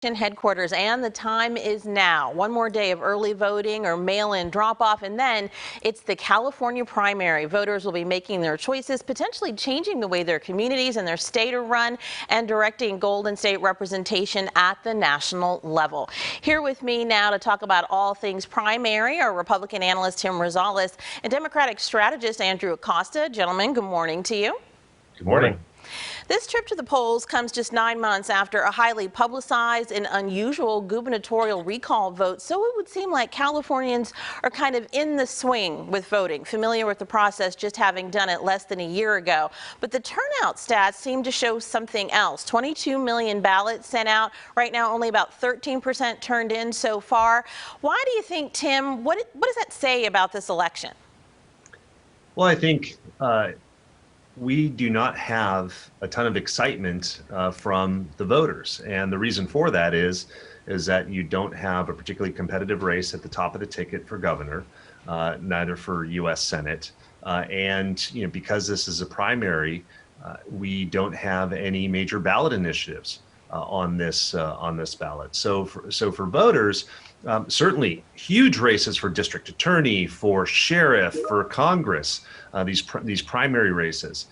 Headquarters, and the time is now. One more day of early voting or mail-in drop-off, and then it's the California primary. Voters will be making their choices, potentially changing the way their communities and their state are run, and directing Golden State representation at the national level. Here with me now to talk about all things primary are Republican analyst Tim Rosales and Democratic strategist Andrew Acosta. Gentlemen, good morning to you. Good morning. This trip to the polls comes just 9 months after a highly publicized and unusual gubernatorial recall vote, so it would seem like Californians are kind of in the swing with voting, familiar with the process, just having done it less than a year ago. But the turnout stats seem to show something else. 22 million ballots sent out. Right now, only about 13% turned in so far. Why do you think, Tim, what does that say about this election? Well, I think we do not have a ton of excitement from the voters. And the reason for that is that you don't have a particularly competitive race at the top of the ticket for governor, neither for U.S. Senate. And because this is a primary, we don't have any major ballot initiatives on this ballot. So for voters, certainly huge races for district attorney, for sheriff, for Congress, these primary races,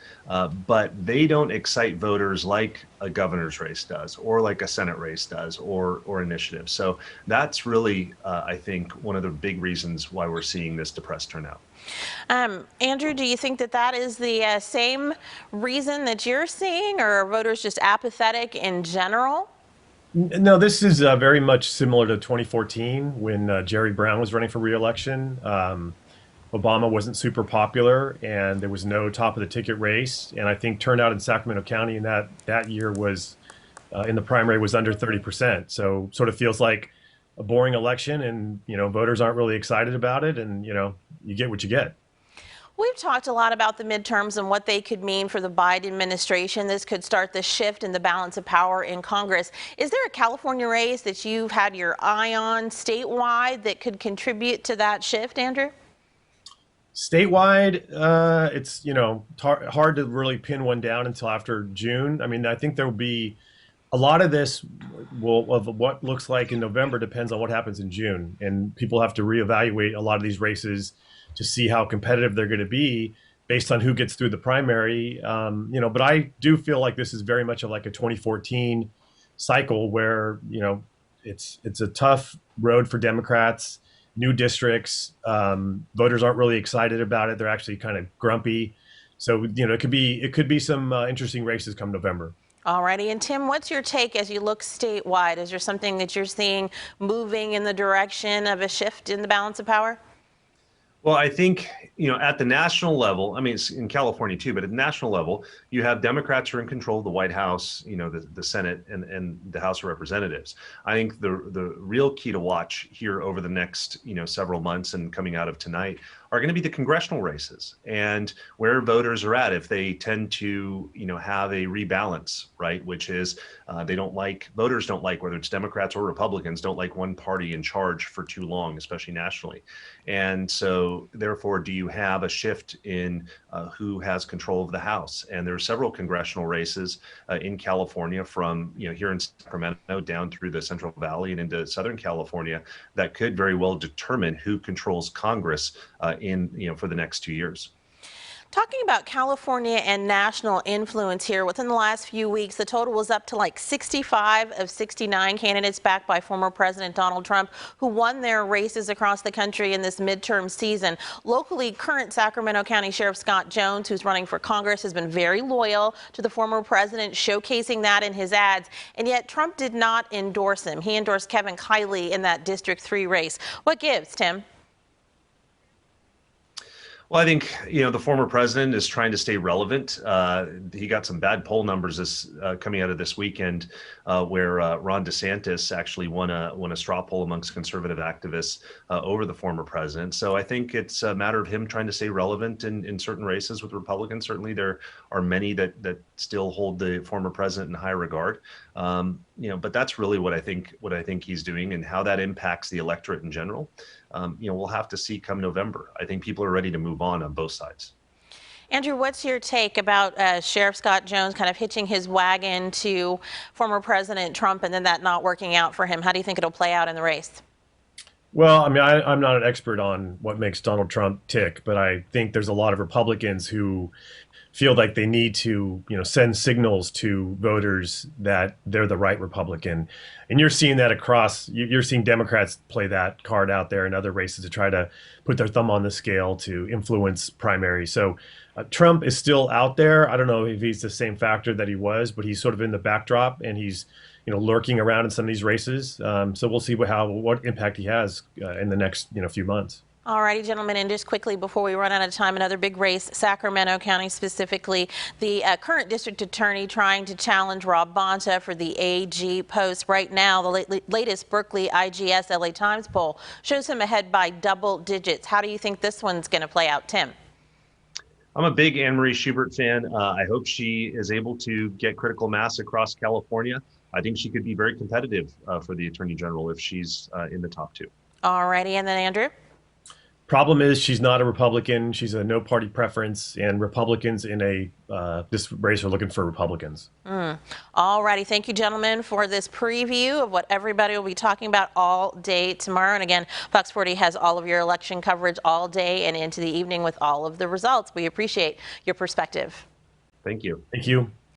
but they don't excite voters like a governor's race does, or like a Senate race does, or initiative. So that's really, I think, one of the big reasons why we're seeing this depressed turnout. Andrew, do you think that is the same reason that you're seeing, or are voters just apathetic in general? No, this is very much similar to 2014 when Jerry Brown was running for re-election. Obama wasn't super popular, and there was no top of the ticket race. And I think turnout in Sacramento County in that year was in the primary was under 30%. So sort of feels like a boring election, and voters aren't really excited about it, and you get what you get. We've talked a lot about the midterms and what they could mean for the Biden administration. This could start the shift in the balance of power in Congress. Is there a California race that you've had your eye on statewide that could contribute to that shift, Andrew? Statewide, it's hard to really pin one down until after June. I mean, I think there will be a lot of this of what looks like in November depends on what happens in June, and people have to reevaluate a lot of these races to see how competitive they're going to be based on who gets through the primary. But I do feel like this is very much like a 2014 cycle where it's a tough road for Democrats. New districts, voters aren't really excited about it. They're actually kind of grumpy. So it could be some interesting races come November. All righty. And Tim, what's your take as you look statewide? Is there something that you're seeing moving in the direction of a shift in the balance of power? Well, I think, at the national level, I mean, it's in California too, but at the national level, you have Democrats who are in control of the White House, the Senate and the House of Representatives. I think the real key to watch here over the next, several months and coming out of tonight are going to be the congressional races and where voters are at. If they tend to, have a rebalance, right, which is voters don't like, whether it's Democrats or Republicans, don't like one party in charge for too long, especially nationally. And so therefore, do you have a shift in who has control of the House? And there are several congressional races in California from, here in Sacramento down through the Central Valley and into Southern California that could very well determine who controls Congress for the next 2 years. Talking about California and national influence here, within the last few weeks, the total was up to like 65 of 69 candidates backed by former President Donald Trump who won their races across the country in this midterm season. Locally, current Sacramento County Sheriff Scott Jones, who's running for Congress, has been very loyal to the former president, showcasing that in his ads. And yet Trump did not endorse him. He endorsed Kevin Kiley in that District 3 race. What gives, Tim? Well, I think, the former president is trying to stay relevant. He got some bad poll numbers coming out of this weekend where Ron DeSantis actually won a straw poll amongst conservative activists over the former president. So I think it's a matter of him trying to stay relevant in certain races with Republicans. Certainly there are many that still hold the former president in high regard. But that's really what I think he's doing, and how that impacts the electorate in general. We'll have to see come November. I think people are ready to move on both sides. Andrew, what's your take about Sheriff Scott Jones kind of hitching his wagon to former President Trump and then that not working out for him? How do you think it'll play out in the race? Well, I mean, I'm not an expert on what makes Donald Trump tick, but I think there's a lot of Republicans who feel like they need to, send signals to voters that they're the right Republican. And you're seeing that across, you're seeing Democrats play that card out there in other races to try to put their thumb on the scale to influence primaries. So Trump is still out there. I don't know if he's the same factor that he was, but he's sort of in the backdrop and he's, lurking around in some of these races. So we'll see what impact he has in the next, few months. All righty, gentlemen, and just quickly before we run out of time, another big race, Sacramento County specifically. The current district attorney trying to challenge Rob Bonta for the AG post. Right now, the latest Berkeley IGS LA Times poll shows him ahead by double digits. How do you think this one's going to play out, Tim? I'm a big Anne Marie Schubert fan. I hope she is able to get critical mass across California. I think she could be very competitive for the attorney general if she's in the top 2. All righty, and then Andrew? Problem is she's not a Republican. She's a no party preference, and Republicans in this race are looking for Republicans. All righty. Thank you, gentlemen, for this preview of what everybody will be talking about all day tomorrow. And again, Fox 40 has all of your election coverage all day and into the evening with all of the results. We appreciate your perspective. Thank you. Thank you.